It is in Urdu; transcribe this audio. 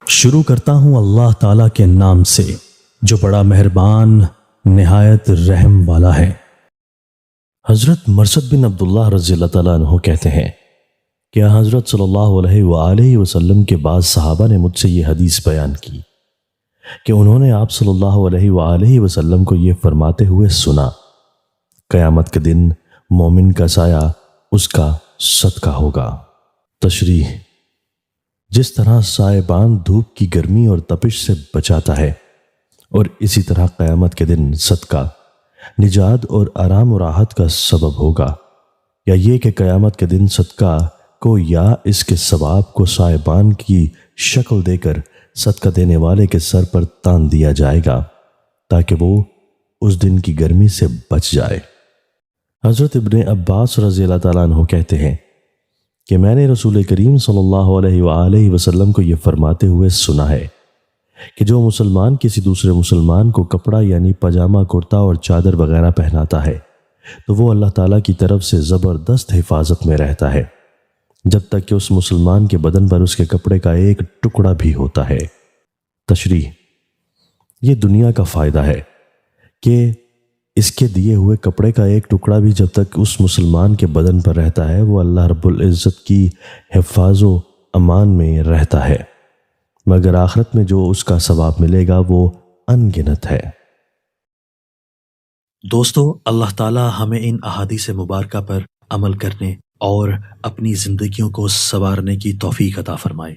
شروع کرتا ہوں اللہ تعالیٰ کے نام سے جو بڑا مہربان نہایت رحم والا ہے۔ حضرت مرثد بن عبداللہ رضی اللہ تعالیٰ عنہ کہتے ہیں کہ حضرت صلی اللہ علیہ وآلہ وسلم کے بعض صحابہ نے مجھ سے یہ حدیث بیان کی کہ انہوں نے آپ صلی اللہ علیہ وآلہ وسلم کو یہ فرماتے ہوئے سنا، قیامت کے دن مومن کا سایہ اس کا صدقہ ہوگا۔ تشریح: جس طرح سائبان دھوپ کی گرمی اور تپش سے بچاتا ہے، اور اسی طرح قیامت کے دن صدقہ نجات اور آرام و راحت کا سبب ہوگا، یا یہ کہ قیامت کے دن صدقہ کو یا اس کے ثواب کو سائبان کی شکل دے کر صدقہ دینے والے کے سر پر تان دیا جائے گا تاکہ وہ اس دن کی گرمی سے بچ جائے۔ حضرت ابن عباس رضی اللہ تعالیٰ عنہ کہتے ہیں کہ میں نے رسول کریم صلی اللہ علیہ وآلہ وسلم کو یہ فرماتے ہوئے سنا ہے کہ جو مسلمان کسی دوسرے مسلمان کو کپڑا یعنی پاجامہ، کرتا اور چادر وغیرہ پہناتا ہے تو وہ اللہ تعالیٰ کی طرف سے زبردست حفاظت میں رہتا ہے جب تک کہ اس مسلمان کے بدن پر اس کے کپڑے کا ایک ٹکڑا بھی ہوتا ہے۔ تشریح: یہ دنیا کا فائدہ ہے کہ اس کے دیے ہوئے کپڑے کا ایک ٹکڑا بھی جب تک اس مسلمان کے بدن پر رہتا ہے وہ اللہ رب العزت کی حفاظ و امان میں رہتا ہے، مگر آخرت میں جو اس کا ثواب ملے گا وہ ان گنت ہے۔ دوستو، اللہ تعالی ہمیں ان احادیث مبارکہ پر عمل کرنے اور اپنی زندگیوں کو سنوارنے کی توفیق عطا فرمائے۔